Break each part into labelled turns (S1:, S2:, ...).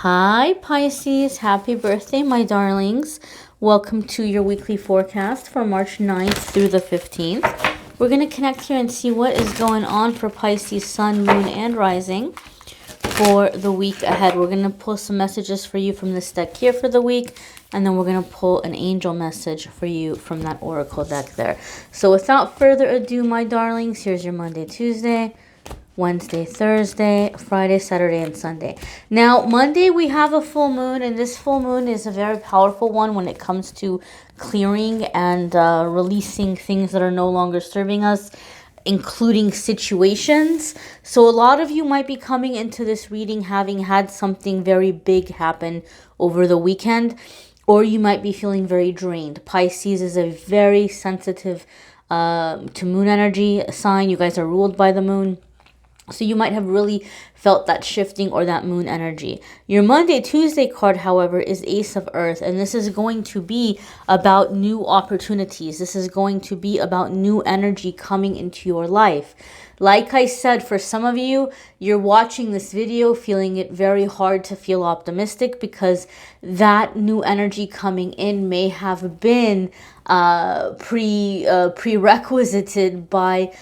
S1: Hi Pisces, happy birthday my darlings. Welcome to your weekly forecast for March 9th through the 15th. We're going to connect here and see what is going on for Pisces sun, moon, and rising for the week ahead. We're going to pull some messages for you from this deck here for the week, and then we're going to pull an angel message for you from that oracle deck there. So without further ado my darlings, here's your Monday, Tuesday, Wednesday, Thursday, Friday, Saturday, and Sunday. Now, Monday we have a full moon, and this full moon is a very powerful one when it comes to clearing and releasing things that are no longer serving us, including situations. So a lot of you might be coming into this reading having had something very big happen over the weekend, or you might be feeling very drained. Pisces is a very sensitive to moon energy sign. You guys are ruled by the moon. So you might have really felt that shifting or that moon energy. Your Monday, Tuesday card, however, is Ace of Earth. And this is going to be about new opportunities. This is going to be about new energy coming into your life. Like I said, for some of you, you're watching this video feeling it very hard to feel optimistic because that new energy coming in may have been prerequisited by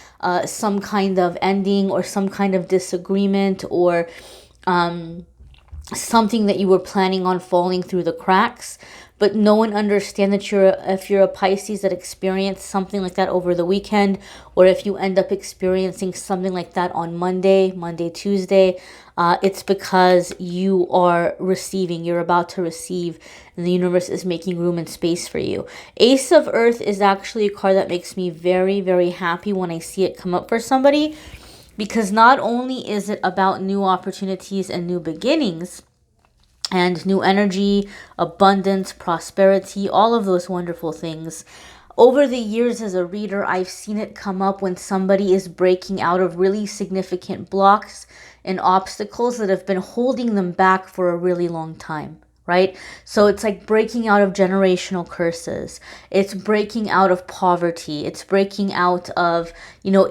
S1: some kind of ending or some kind of disagreement or something that you were planning on falling through the cracks. But no one understands that if you're a Pisces that experienced something like that over the weekend, or if you end up experiencing something like that on Monday, Tuesday, it's because you are receiving. You're about to receive, and the universe is making room and space for you. Ace of Earth is actually a card that makes me very, very happy when I see it come up for somebody, because not only is it about new opportunities and new beginnings, and new energy, abundance, prosperity, all of those wonderful things. Over the years as a reader, I've seen it come up when somebody is breaking out of really significant blocks and obstacles that have been holding them back for a really long time. Right? So it's like breaking out of generational curses. It's breaking out of poverty. It's breaking out of,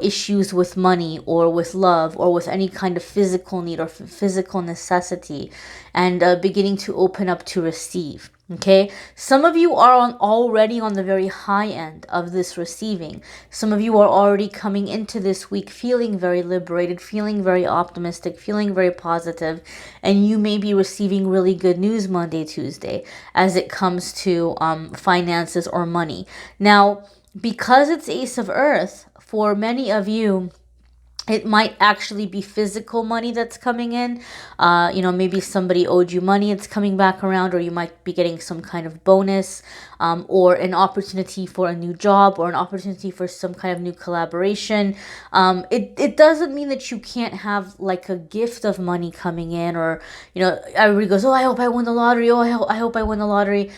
S1: issues with money or with love or with any kind of physical need or physical necessity, and beginning to open up to receive. Okay, some of you are already on the very high end of this receiving. Some of you are already coming into this week feeling very liberated, feeling very optimistic, feeling very positive, and you may be receiving really good news Monday, Tuesday as it comes to finances or money. Now, because it's Ace of Earth, for many of you, it might actually be physical money that's coming in. Maybe somebody owed you money, it's coming back around, or you might be getting some kind of bonus, or an opportunity for a new job, or an opportunity for some kind of new collaboration. It doesn't mean that you can't have like a gift of money coming in, or, everybody goes, oh, I hope I win the lottery. Oh, I hope I win the lottery.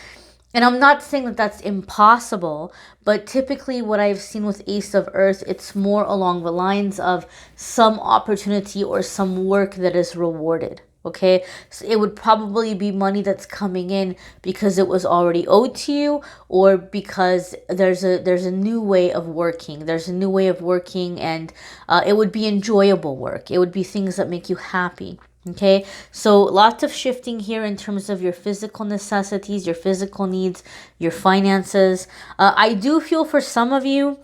S1: And I'm not saying that that's impossible, but typically what I've seen with Ace of Earth, it's more along the lines of some opportunity or some work that is rewarded. Okay, so it would probably be money that's coming in because it was already owed to you, or because there's a new way of working. There's a new way of working, and it would be enjoyable work. It would be things that make you happy. Okay, so lots of shifting here in terms of your physical necessities, your physical needs, your finances. I do feel for some of you,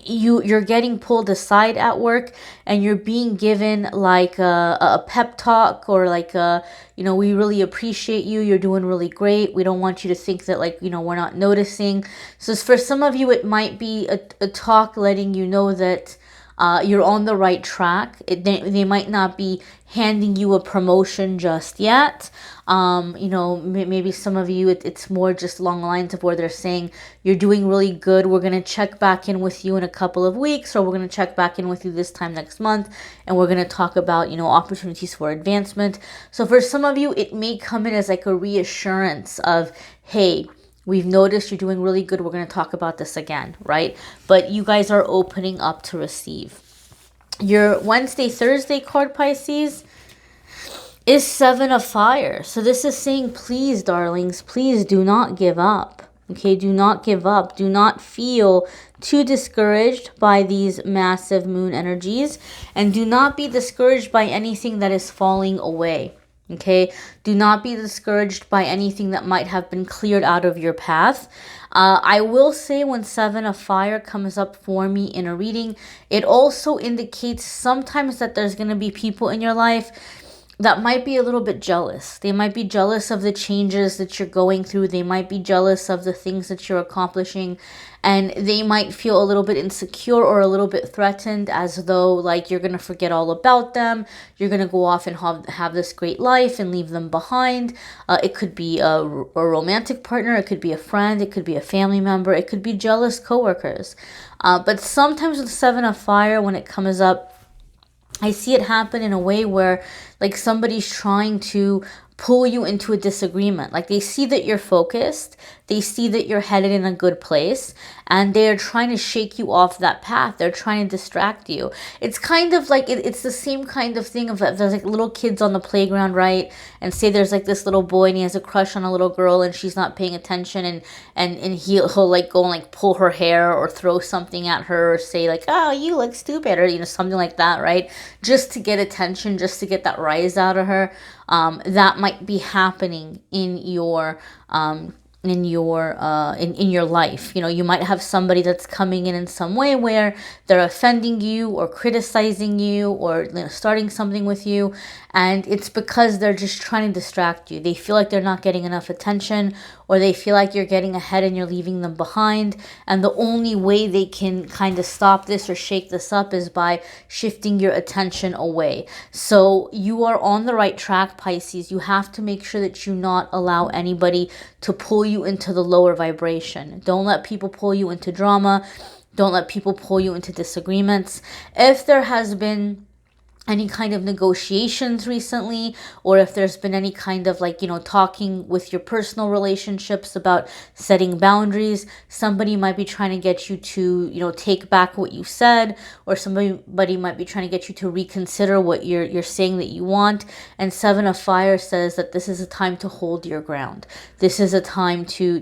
S1: you're getting pulled aside at work, and you're being given like a pep talk, or like we really appreciate you, you're doing really great, we don't want you to think that we're not noticing. So for some of you, it might be a talk letting you know that you're on the right track. They might not be handing you a promotion just yet. Maybe some of you, it's more just along the lines of where they're saying, you're doing really good. We're going to check back in with you in a couple of weeks, or we're going to check back in with you this time next month, and we're going to talk about, opportunities for advancement. So for some of you, it may come in as like a reassurance of, hey, we've noticed you're doing really good. We're going to talk about this again, right? But you guys are opening up to receive. Your Wednesday, Thursday card, Pisces, is Seven of Fire. So this is saying, please, darlings, please do not give up. Okay, do not give up. Do not feel too discouraged by these massive moon energies, and do not be discouraged by anything that is falling away. Okay, do not be discouraged by anything that might have been cleared out of your path. I will say when Seven of Fire comes up for me in a reading, it also indicates sometimes that there's going to be people in your life that might be a little bit jealous. They might be jealous of the changes that you're going through. They might be jealous of the things that you're accomplishing. And they might feel a little bit insecure or a little bit threatened, as though like you're going to forget all about them. You're going to go off and have this great life and leave them behind. It could be a romantic partner. It could be a friend. It could be a family member. It could be jealous coworkers. But sometimes with Seven of Fire, when it comes up, I see it happen in a way where like somebody's trying to pull you into a disagreement. Like they see that you're focused, they see that you're headed in a good place, and they're trying to shake you off that path. They're trying to distract you. It's kind of like it's the same kind of thing of there's like little kids on the playground, right? And say there's like this little boy and he has a crush on a little girl and she's not paying attention, and he'll like go and like pull her hair or throw something at her or say like, oh, you look stupid, or something like that, right? Just to get attention, just to get that rise out of her. That might be happening in your in your life. You might have somebody that's coming in some way where they're offending you or criticizing you or starting something with you, and it's because they're just trying to distract you. They feel like they're not getting enough attention, or they feel like you're getting ahead and you're leaving them behind, and the only way they can kind of stop this or shake this up is by shifting your attention away. So you are on the right track, Pisces. You have to make sure that you not allow anybody to pull you into the lower vibration. Don't let people pull you into drama. Don't let people pull you into disagreements. If there has been any kind of negotiations recently, or if there's been any kind of talking with your personal relationships about setting boundaries, somebody might be trying to get you to take back what you said, or somebody might be trying to get you to reconsider what you're saying that you want. And Seven of Fire says that this is a time to hold your ground. This is a time to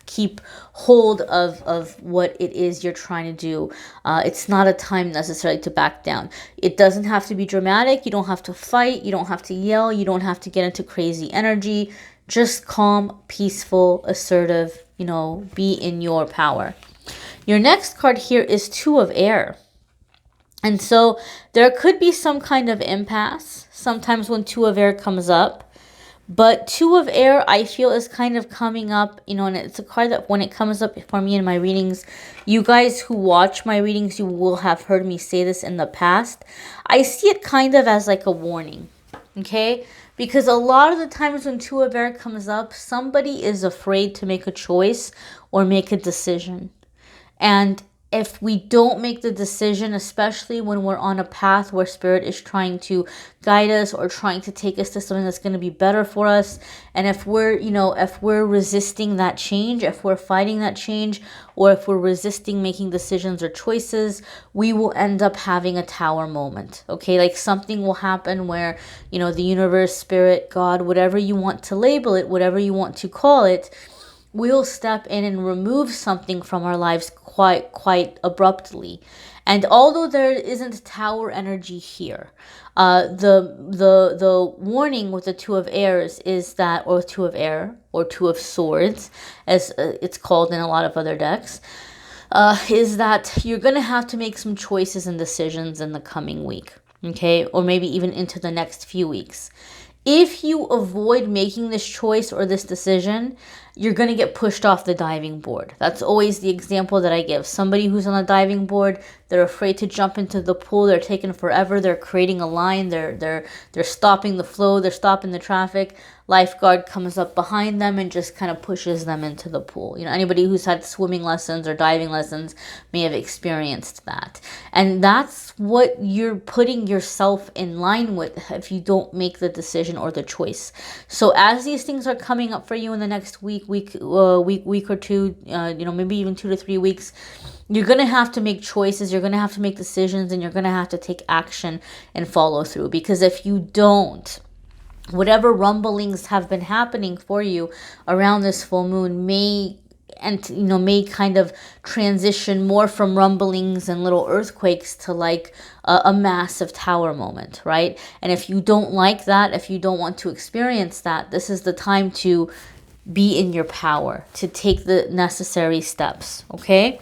S1: keep hold of what it is you're trying to do. It's not a time necessarily to back down. It doesn't have to be dramatic. You don't have to fight. You don't have to yell. You don't have to get into crazy energy. Just calm, peaceful, assertive, be in your power. Your next card here is Two of Air. And so there could be some kind of impasse sometimes when Two of Air comes up. But Two of Air, I feel, is kind of coming up, and it's a card that when it comes up for me in my readings, you guys who watch my readings, you will have heard me say this in the past. I see it kind of as like a warning, okay? Because a lot of the times when Two of Air comes up, somebody is afraid to make a choice or make a decision. And if we don't make the decision, especially when we're on a path where Spirit is trying to guide us or trying to take us to something that's going to be better for us, and if we're resisting that change, if we're fighting that change, or if we're resisting making decisions or choices, we will end up having a tower moment. Okay, like something will happen where the universe, Spirit, God, whatever you want to label it, whatever you want to call it, we'll step in and remove something from our lives quite abruptly. And although there isn't tower energy here, the warning with the Two of Airs is that, or Two of Air, or Two of Swords, as it's called in a lot of other decks, is that you're going to have to make some choices and decisions in the coming week, okay? Or maybe even into the next few weeks. If you avoid making this choice or this decision, you're going to get pushed off the diving board. That's always the example that I give. Somebody who's on a diving board, they're afraid to jump into the pool. They're taking forever. They're creating a line. They're stopping the flow. They're stopping the traffic. Lifeguard comes up behind them and just kind of pushes them into the pool. Anybody who's had swimming lessons or diving lessons may have experienced that. And that's what you're putting yourself in line with if you don't make the decision or the choice. So as these things are coming up for you in the next week or two, maybe even 2 to 3 weeks, you're going to have to make choices, you're going to have to make decisions, and you're going to have to take action and follow through. Because if you don't, whatever rumblings have been happening for you around this full moon may and you know, may kind of transition more from rumblings and little earthquakes to like a massive tower moment, right? And if you don't like that, if you don't want to experience that, this is the time to be in your power, to take the necessary steps. Okay,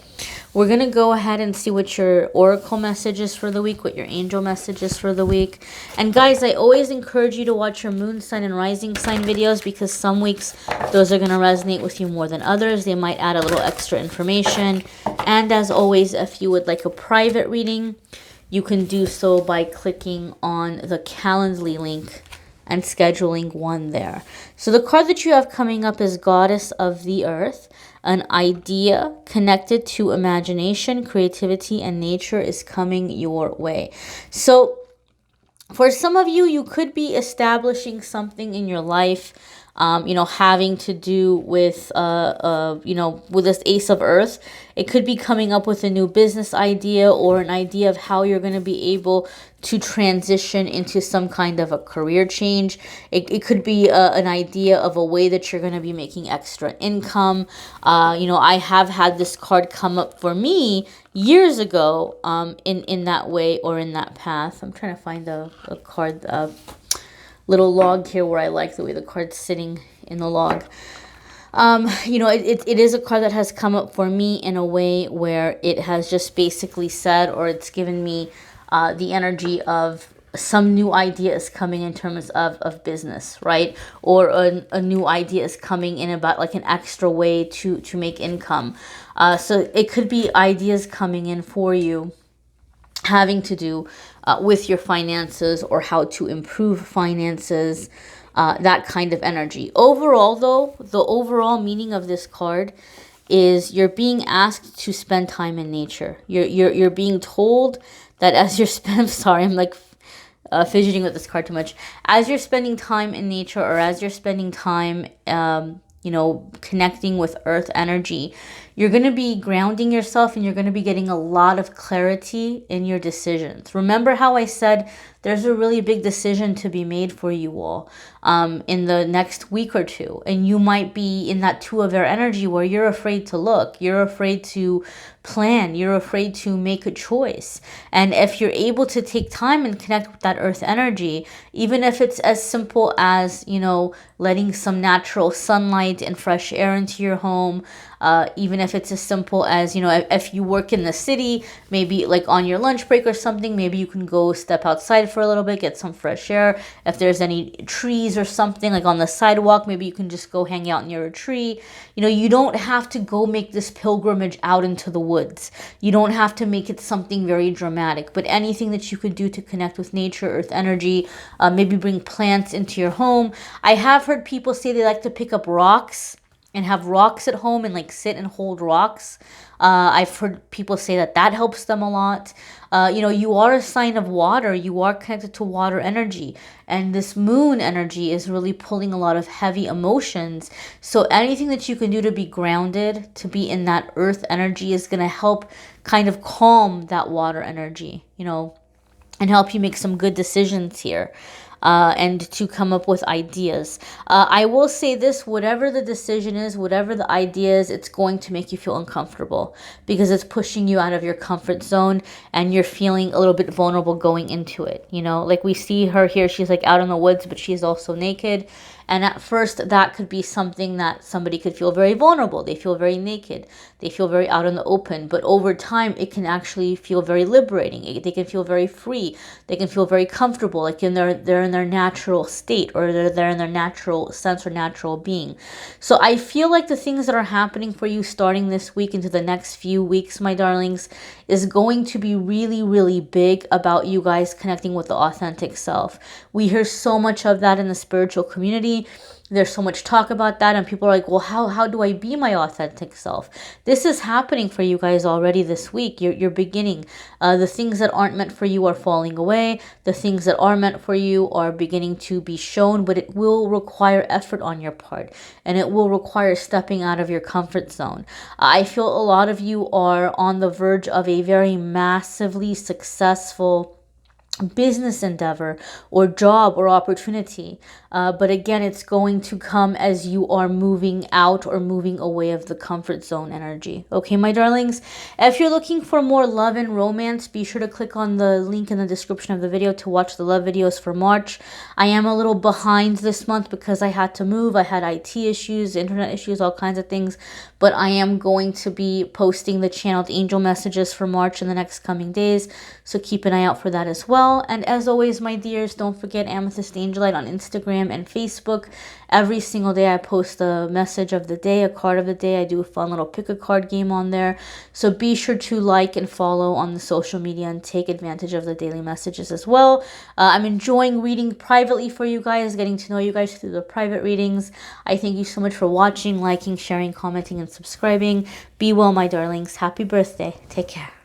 S1: we're gonna go ahead and see what your oracle message is for the week, what your angel message is for the week. And guys, I always encourage you to watch your moon sign and rising sign videos, because some weeks those are gonna resonate with you more than others. They might add a little extra information. And as always, if you would like a private reading, you can do so by clicking on the Calendly link and scheduling one there. So the card that you have coming up is Goddess of the Earth. An idea connected to imagination, creativity, and nature is coming your way. So for some of you, you could be establishing something in your life, you know, having to do with, you know, with this Ace of Earth. It could be coming up with a new business idea or an idea of how you're going to be able to transition into some kind of a career change. It could be an idea of a way that you're going to be making extra income. You know, I have had this card come up for me years ago in that way or in that path. I'm trying to find a card, little log here where I like the way the card's sitting in the log. You know, it is a card that has come up for me in a way where it has just basically said, or it's given me the energy of some new idea is coming in terms of business, right? Or a new idea is coming in about like an extra way to make income. So it could be ideas coming in for you having to do with your finances or how to improve finances, that kind of energy. Overall, though, the overall meaning of this card is you're being asked to spend time in nature. You're being told that as you're spending, sorry, I'm like fidgeting with this card too much. As you're spending time in nature, or as you're spending time, you know, connecting with earth energy, you're going to be grounding yourself and you're going to be getting a lot of clarity in your decisions. Remember how I said there's a really big decision to be made for you all in the next week or two. And you might be in that two of air energy where you're afraid to look. You're afraid to plan. You're afraid to make a choice. And if you're able to take time and connect with that earth energy, even if it's as simple as, you know, letting some natural sunlight and fresh air into your home, even if it's as simple as, you know, if you work in the city, maybe like on your lunch break or something, maybe you can go step outside for a little bit, get some fresh air. If there's any trees or something like on the sidewalk, maybe you can just go hang out near a tree. You know, you don't have to go make this pilgrimage out into the woods. You don't have to make it something very dramatic, but anything that you could do to connect with nature, earth energy, maybe bring plants into your home. I have heard people say they like to pick up rocks and have rocks at home and like sit and hold rocks. I've heard people say that that helps them a lot. You know, you are a sign of water. You are connected to water energy. And this moon energy is really pulling a lot of heavy emotions. So anything that you can do to be grounded, to be in that earth energy, is going to help kind of calm that water energy, you know, and help you make some good decisions here. And to come up with ideas. I will say this, whatever the decision is, whatever the idea is, it's going to make you feel uncomfortable because it's pushing you out of your comfort zone and you're feeling a little bit vulnerable going into it. You know, like we see her here, she's like out in the woods, but she's also naked. And at first, that could be something that somebody could feel very vulnerable. They feel very naked. They feel very out in the open. But over time, it can actually feel very liberating. They can feel very free. They can feel very comfortable, like they're in their natural state, or they're in their natural sense or natural being. So I feel like the things that are happening for you starting this week into the next few weeks, my darlings, is going to be really, really big about you guys connecting with the authentic self. We hear so much of that in the spiritual community. There's so much talk about that, and people are like, well, how do I be my authentic self? This is happening for you guys already this week. You're beginning. The things that aren't meant for you are falling away. The things that are meant for you are beginning to be shown, but it will require effort on your part, and it will require stepping out of your comfort zone. I feel a lot of you are on the verge of a very massively successful business endeavor or job or opportunity. But again, it's going to come as you are moving out or moving away of the comfort zone energy. Okay, my darlings, if you're looking for more love and romance, be sure to click on the link in the description of the video to watch the love videos for March. I am a little behind this month because I had to move. I had IT issues, internet issues, all kinds of things. But I am going to be posting the channeled angel messages for March in the next coming days. So keep an eye out for that as well. And as always, my dears, don't forget Amethyst Angellight on Instagram and Facebook. Every single day I post a message of the day, a card of the day. I do a fun little pick a card game on there. So be sure to like and follow on the social media and take advantage of the daily messages as well. I'm enjoying reading privately for you guys, getting to know you guys through the private readings. I thank you so much for watching, liking, sharing, commenting, and subscribing. Be well, my darlings. Happy birthday. Take care.